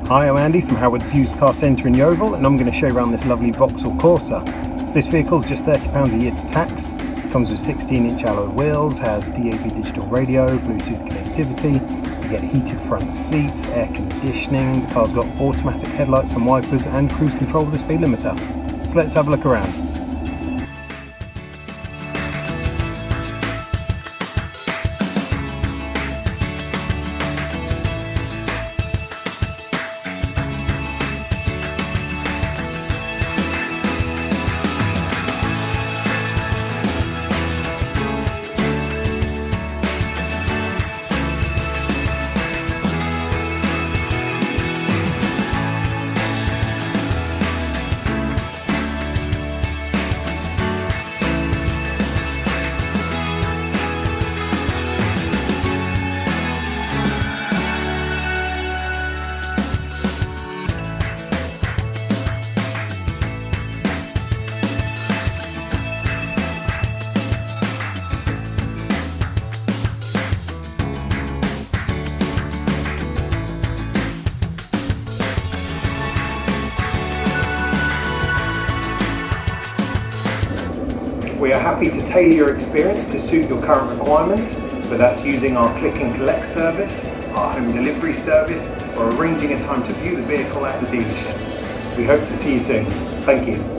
Hi, I'm Andy from Howard's Used Car Centre in Yeovil, and I'm going to show you around this lovely Vauxhall Corsa. So this vehicle is just £30 a year to tax. Comes with 16-inch alloy wheels, has DAB digital radio, Bluetooth connectivity, you get heated front seats, air conditioning, the car's got automatic headlights and wipers and cruise control with the speed limiter. So let's have a look around. We are happy to tailor your experience to suit your current requirements, whether that's using our click and collect service, our home delivery service, or arranging a time to view the vehicle at the dealership. We hope to see you soon. Thank you.